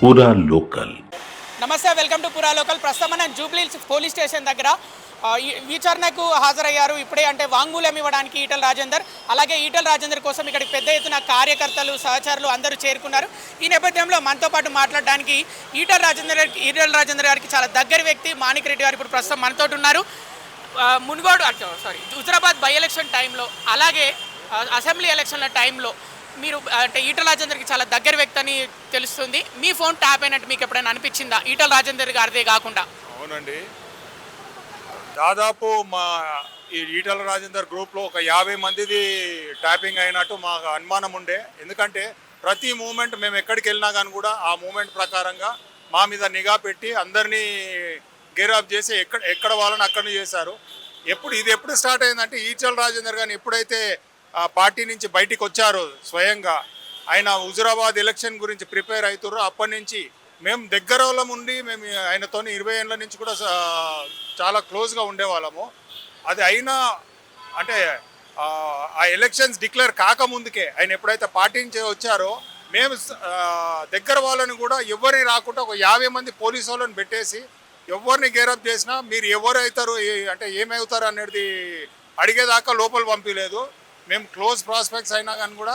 పూరా లోకల్. నమస్తే, welcome to పురా లోకల్. ప్రస్తుతం మనం జూబ్లీహిల్స్ పోలీస్ స్టేషన్ దగ్గర విచారణకు హాజరయ్యారు. ఇప్పుడే అంటే వాంగ్మూలం ఇవ్వడానికి ఈటల రాజేందర్, అలాగే ఈటల రాజేందర్ కోసం ఇక్కడికి పెద్ద ఎత్తున కార్యకర్తలు, సహచరులు అందరూ చేరుకున్నారు. ఈ నేపథ్యంలో మనతో పాటు మాట్లాడడానికి ఈటల రాజేందర్ గారికి చాలా దగ్గర వ్యక్తి మాణిక్ రెడ్డి గారు ఇప్పుడు ప్రస్తుతం మనతో ఉన్నారు. హుజరాబాద్ బై ఎలక్షన్ టైంలో, అలాగే అసెంబ్లీ ఎలక్షన్ల టైంలో మీరు అంటే ఈటల రాజేందర్కి చాలా దగ్గర వ్యక్తి అని తెలుస్తుంది. మీ ఫోన్ ట్యాప్ అయినట్టు మీకు ఎప్పుడైనా అనిపించిందా, ఈటల రాజేందర్ గారిదే కాకుండా? అవునండి, దాదాపు మా ఈ ఈటల రాజేందర్ గ్రూప్లో ఒక 50 మందిది ట్యాపింగ్ అయినట్టు మాకు అనుమానం ఉండే. ఎందుకంటే ప్రతి మూమెంట్ మేము ఎక్కడికి వెళ్ళినా కానీ కూడా ఆ మూమెంట్ ప్రకారంగా మా మీద నిఘా పెట్టి అందరినీ గేరాఫ్ చేసి ఎక్కడ వాళ్ళని అక్కడనే చేశారు. ఇది ఎప్పుడు స్టార్ట్ అయిందంటే ఈటల రాజేందర్ గారిని ఎప్పుడైతే పార్టీ నుంచి బయటికి వచ్చారో, స్వయంగా ఆయన హుజురాబాద్ ఎలక్షన్ గురించి ప్రిపేర్ అవుతారో అప్పటి నుంచి మేము దగ్గర వాళ్ళం ఉండి మేము ఆయనతో 20 ఏళ్ళ నుంచి కూడా చాలా క్లోజ్గా ఉండేవాళ్ళము. అది అయినా అంటే ఆ ఎలక్షన్స్ డిక్లేర్ కాకముందుకే ఆయన ఎప్పుడైతే పార్టీ నుంచి వచ్చారో మేము దగ్గర వాళ్ళని కూడా ఎవరిని రాకుండా ఒక 50 మంది పోలీసు వాళ్ళని పెట్టేసి ఎవరిని గేరప్ చేసినా మీరు ఎవరు అవుతారు అంటే ఏమవుతారు అనేది అడిగేదాకా లోపల పంపించలేదు. మేము క్లోజ్ ప్రాస్పెక్ట్స్ అయినా కానీ కూడా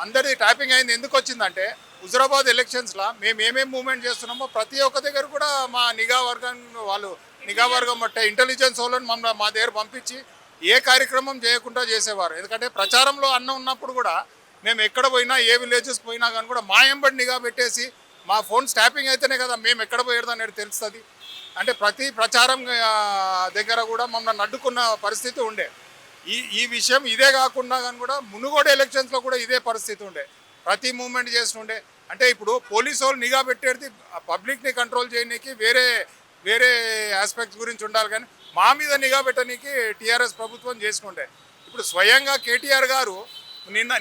అందరిది ట్యాపింగ్ అయింది. ఎందుకు వచ్చిందంటే హుజరాబాద్ ఎలక్షన్స్లో మేము ఏమేమి మూవ్మెంట్ చేస్తున్నామో ప్రతి ఒక్క దగ్గర కూడా మా నిఘా వర్గం బట్టే ఇంటెలిజెన్స్ వాళ్ళని మా దగ్గర పంపించి ఏ కార్యక్రమం చేయకుండా చేసేవారు. ఎందుకంటే ప్రచారంలో అన్న ఉన్నప్పుడు కూడా మేము ఎక్కడ పోయినా ఏ విలేజెస్ పోయినా కానీ కూడా మా ఎంబడి నిఘా పెట్టేసి మా ఫోన్స్ ట్యాపింగ్ అయితేనే కదా మేము ఎక్కడ పోయేది అనేది తెలుస్తుంది. అంటే ప్రతి ప్రచారం దగ్గర కూడా మమ్మల్ని అడ్డుకున్న పరిస్థితి ఉండే. ఈ విషయం ఇదే కాకుండా కానీ కూడా మునుగోడు ఎలక్షన్స్లో కూడా ఇదే పరిస్థితి ఉండే. ప్రతి మూమెంట్ చేస్తుండే. అంటే ఇప్పుడు పోలీసు వాళ్ళు నిఘా పెట్టేది పబ్లిక్ని కంట్రోల్ చేయడానికి వేరే ఆస్పెక్ట్స్ గురించి ఉండాలి, కానీ మా మీద నిఘా పెట్టడానికి టీఆర్ఎస్ ప్రభుత్వం చేసుకుంటే ఇప్పుడు స్వయంగా కేటీఆర్ గారు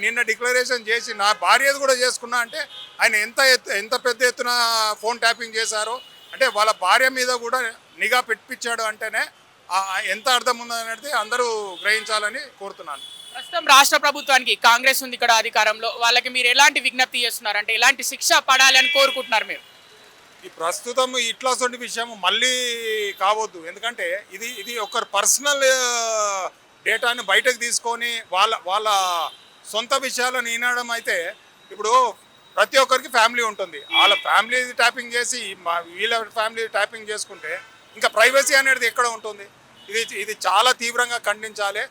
నిన్న డిక్లరేషన్ చేసి నా భార్యది కూడా చేసుకున్నా అంటే ఆయన ఎంత పెద్ద ఎత్తున ఫోన్ ట్యాపింగ్ చేశారో, అంటే వాళ్ళ భార్య మీద కూడా నిఘా పెట్టించాడు అంటేనే ఎంత అర్థం ఉందనేది అందరూ గ్రహించాలని కోరుతున్నాను. ప్రస్తుతం రాష్ట్ర ప్రభుత్వానికి కాంగ్రెస్ ఉంది ఇక్కడ అధికారంలో, వాళ్ళకి మీరు ఎలాంటి విజ్ఞప్తి చేస్తున్నారు, అంటే ఎలాంటి శిక్ష పడాలి అని కోరుకుంటున్నారు మీరు? ఈ ప్రస్తుతం ఇట్లాంటి విషయం మళ్ళీ కావద్దు. ఎందుకంటే ఇది ఒక పర్సనల్ డేటాని బయటకు తీసుకొని వాళ్ళ సొంత విషయాలను వినడం అయితే, ఇప్పుడు ప్రతి ఒక్కరికి ఫ్యామిలీ ఉంటుంది. వాళ్ళ ఫ్యామిలీ ట్యాపింగ్ చేసి వీళ్ళ ఫ్యామిలీ ట్యాపింగ్ చేసుకుంటే ఇంకా ప్రైవసీ అనేది ఎక్కడ ఉంటుంది? ఇది చాలా తీవ్రంగా ఖండించాలి.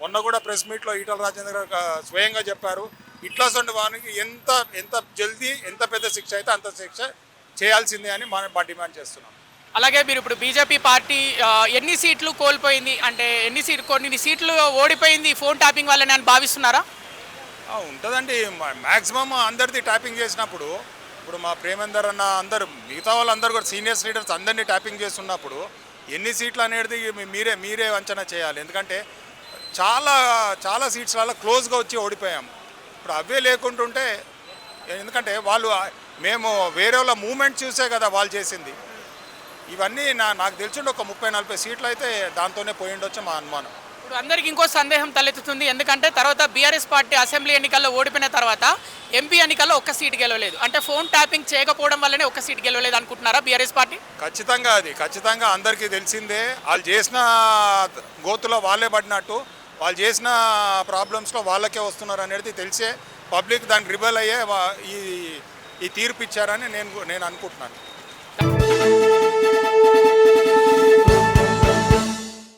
మొన్న కూడా ప్రెస్ మీట్లో ఈటల రాజేందర్ గారు స్వయంగా చెప్పారు, ఇట్లాంటి వారికి ఎంత జల్దీ ఎంత పెద్ద శిక్ష అయితే అంత శిక్ష చేయాల్సిందే అని మనం డిమాండ్ చేస్తున్నాం. అలాగే మీరు ఇప్పుడు బీజేపీ పార్టీ ఎన్ని సీట్లు కోల్పోయింది, అంటే కొన్ని సీట్లు ఓడిపోయింది ఫోన్ ట్యాపింగ్ వల్లనే అని భావిస్తున్నారా? ఉంటుందండి, మ్యాక్సిమం అందరిది ట్యాపింగ్ చేసినప్పుడు. ఇప్పుడు మా ప్రేమేందర్ అన్న అందరు మిగతా వాళ్ళందరూ కూడా సీనియర్స్ లీడర్స్ అందరినీ ట్యాపింగ్ చేస్తున్నప్పుడు ఎన్ని సీట్లు అనేది మీరే అంచనా చేయాలి. ఎందుకంటే చాలా సీట్స్లలో క్లోజ్గా వచ్చి ఓడిపోయాము. ఇప్పుడు అవే లేకుంటుంటే, ఎందుకంటే మేము వేరే వాళ్ళ మూమెంట్ చూసే కదా వాళ్ళు చేసింది. ఇవన్నీ నాకు తెలిసిండి ఒక 30-40 సీట్లు అయితే దాంతోనే పోయి ఉండొచ్చు మా అనుమానం. ఇప్పుడు అందరికి ఇంకో సందేహం తలెత్తుతుంది. ఎందుకంటే తర్వాత బీఆర్ఎస్ పార్టీ అసెంబ్లీ ఎన్నికల్లో ఓడిపోయిన తర్వాత ఎంపీ ఎన్నికల్లో ఒక్క సీటు గెలవలేదు. అంటే ఫోన్ ట్యాపింగ్ చేయకపోవడం వల్లనే ఒక్క సీటు గెలవలేదు అనుకుంటున్నారా బీఆర్ఎస్ పార్టీ? ఖచ్చితంగా అందరికీ తెలిసిందే. వాళ్ళు చేసిన గోతులో వాళ్ళే పడినట్టు, వాళ్ళు చేసిన ప్రాబ్లమ్స్లో వాళ్ళకే వస్తున్నారు అనేది తెలిసే పబ్లిక్ దానికి రిబల్ అయ్యే ఈ తీర్పు ఇచ్చారని నేను అనుకుంటున్నాను.